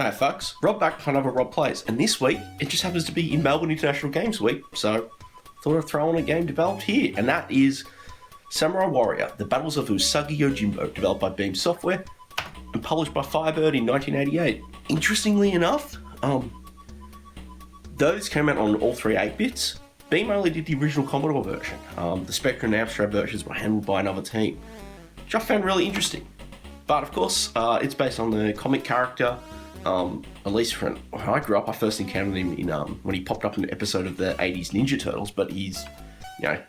Hey folks, Rob back for another Rob Plays, and this week it just happens to be in Melbourne International Games Week, so thought I'd throw on a game developed here, and that is Samurai Warrior, The Battles of Usagi Yojimbo, developed by Beam Software and published by Firebird in 1988. Interestingly enough, though this came out on all three 8-bits, Beam only did the original Commodore version. The Spectrum and Amstrad versions were handled by another team, which I found really interesting. But of course, it's based on the comic character. At least when I grew up, I first encountered him in when he popped up in an episode of the 80s Ninja Turtles, but he's,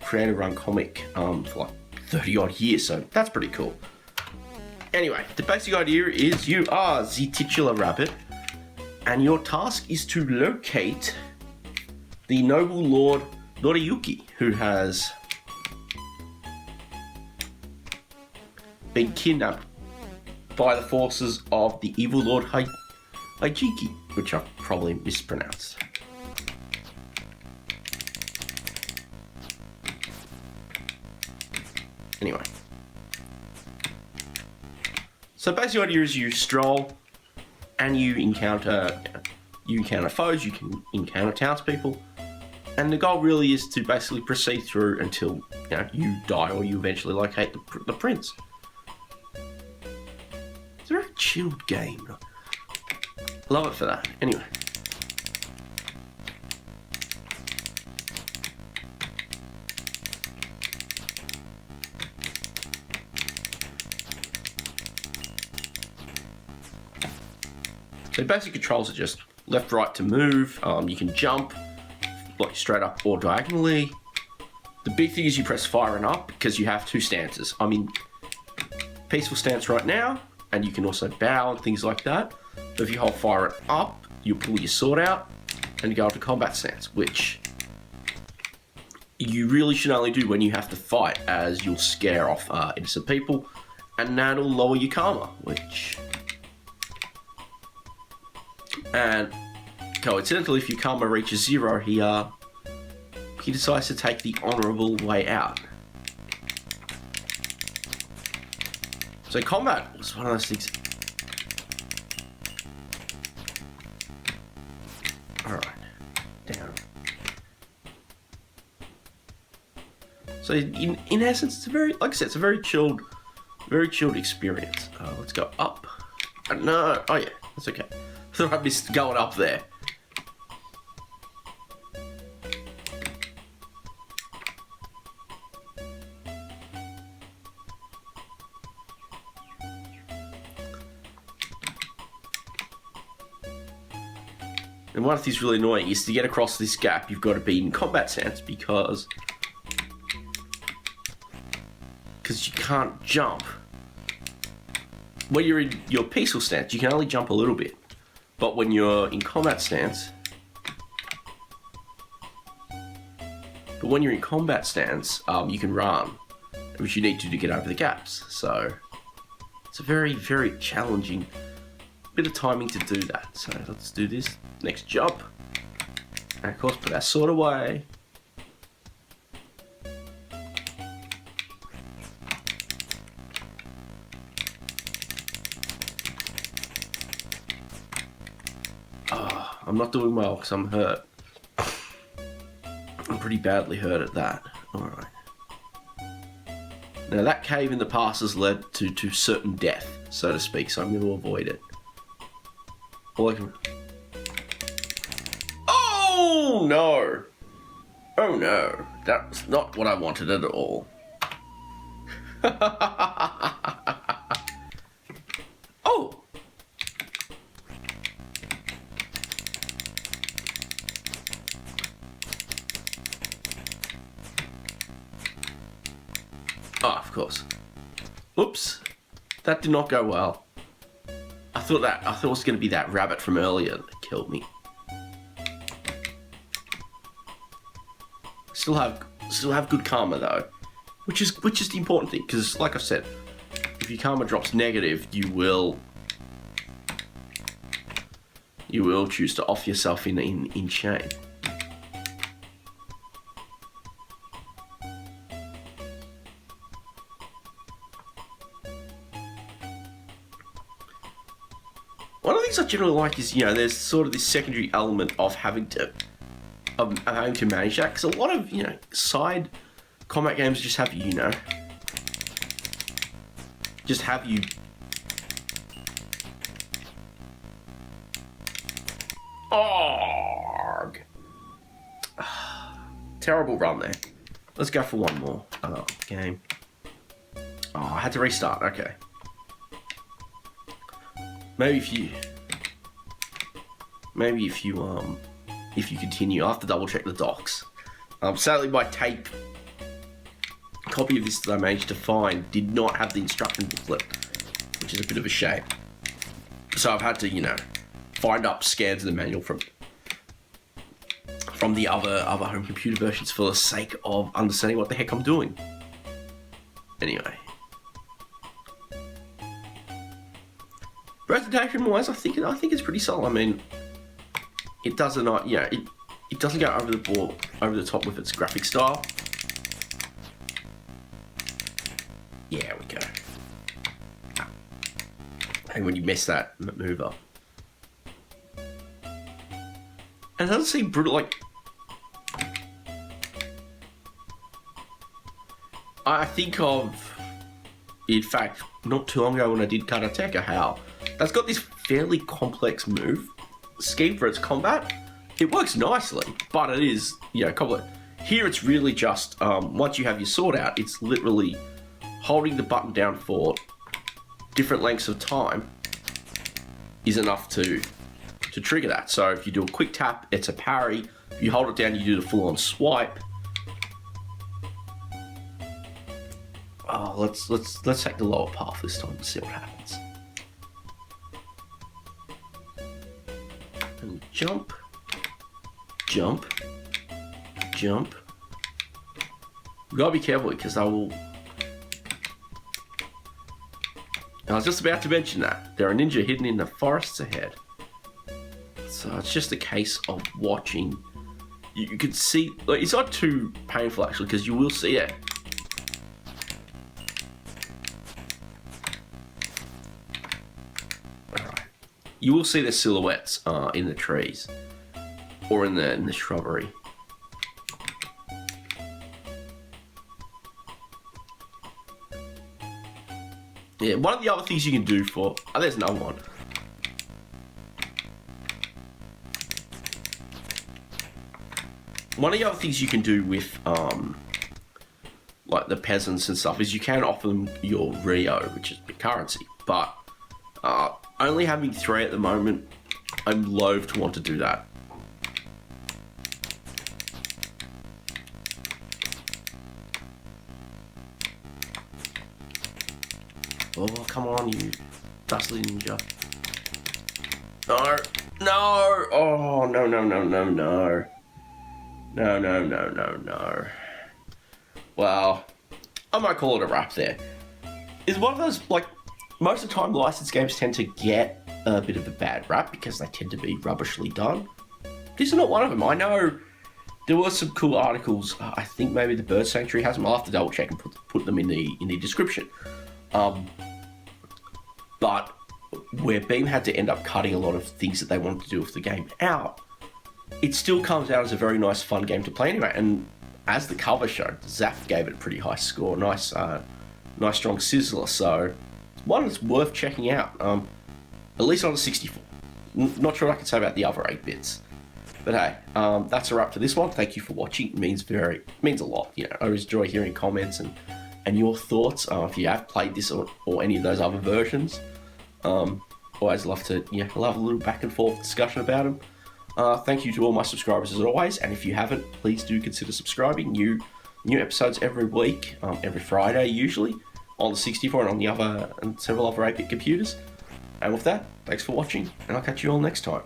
creator-run comic for like 30 odd years, so that's pretty cool. Anyway, the basic idea is you are the titular rabbit, and your task is to locate the noble Lord Noriyuki, who has been kidnapped by the forces of the evil Lord Hijiki, which I've probably mispronounced. Anyway. So basic idea is you stroll and you encounter foes, you can encounter townspeople, and the goal really is to basically proceed through until you die or you eventually locate the prince. It's a very chilled game. Love it for that. Anyway. So basic controls are just left, right to move. You can jump, like straight up or diagonally. The big thing is you press fire and up because you have two stances. I'm in peaceful stance right now, and you can also bow and things like that. So if you hold fire up, you pull your sword out and go into combat stance, which you really should only do when you have to fight, as you'll scare off innocent people, and that'll lower your karma, and coincidentally, if your karma reaches 0, he decides to take the honourable way out. So combat was one of those things. Alright, down. So in essence, it's a very, like I said, it's a very chilled experience. Let's go up. No, oh yeah, that's okay. I thought I missed going up there. And one of the things really annoying is to get across this gap, you've got to be in combat stance because you can't jump. When you're in your peaceful stance, you can only jump a little bit. But when you're in combat stance, you can run, which you need to get over the gaps. So it's a very, very challenging bit of timing to do that. So let's do this. Next jump. And of course, put our sword away. Oh, I'm not doing well because I'm hurt. I'm pretty badly hurt at that. Alright. Now that cave in the past has led to certain death, so to speak, so I'm going to avoid it. Oh no! Oh no, that was not what I wanted at all. Oh! Oh, of course. Oops, that did not go well. I thought it was going to be that rabbit from earlier that killed me. Still have good karma though, which is the important thing, because like I said, if your karma drops negative, you will choose to off yourself in shame. one of the things I generally like is, you know, there's sort of this secondary element of having to manage that, because a lot of, you know, side combat games just have you, you know, just have you Arg. Terrible run there. Let's go for one more game. Oh, I had to restart. Okay. Maybe if you continue, I have to double check the docs. Sadly, my tape copy of this that I managed to find did not have the instruction booklet, which is a bit of a shame. So I've had to, you know, find up scans of the manual from the other home computer versions for the sake of understanding what the heck I'm doing. Anyway. Presentation-wise, I think it's pretty solid. I mean, it doesn't, you know, it doesn't go over the top with its graphic style. Yeah, we go. And when you mess that move up, and it doesn't seem brutal. Like, I think of, in fact, not too long ago when I did Karateka, how that's got this fairly complex move scheme for its combat. It works nicely, but it is, you know, complex. Here it's really just, once you have your sword out, it's literally holding the button down for different lengths of time is enough to trigger that. So if you do a quick tap, it's a parry. If you hold it down, you do the full-on swipe. Oh, let's take the lower path this time and see what happens. And jump, jump, jump. You gotta be careful because I will. I was just about to mention that there are ninja hidden in the forests ahead. So it's just a case of watching. You can see, like, it's not too painful actually, because you will see it. Alright. You will see the silhouettes in the trees or in the shrubbery. Yeah, one of the other things you can do for... Oh, there's another one. One of the other things you can do with, like, the peasants and stuff is you can offer them your Rio, which is the currency. But, only having 3 at the moment, I'm loath to want to do that. Oh, come on, you dustly ninja. No, no, oh, no, no, no, no, no. No, no, no, no, no. Well, I might call it a wrap there. It's one of those, like, most of the time licensed games tend to get a bit of a bad rap because they tend to be rubbishly done. This is not one of them. I know there were some cool articles. I think maybe the Bird Sanctuary has them. I'll have to double check and put them in the description. But where Beam had to end up cutting a lot of things that they wanted to do with the game out, it still comes out as a very nice, fun game to play anyway. And as the cover showed, Zaf gave it a pretty high score. Nice, strong sizzler. So, one that's worth checking out. At least on the 64. Not sure what I can say about the other 8 bits. But hey, that's a wrap for this one. Thank you for watching. It means a lot. You know, I always enjoy hearing comments and your thoughts. If you have played this or any of those other versions, always love to love a little back and forth discussion about them. Thank you to all my subscribers as always, and if you haven't, please do consider subscribing. New episodes every week, every Friday usually, on the 64 and on the other and several other 8-bit computers. And with that, thanks for watching, and I'll catch you all next time.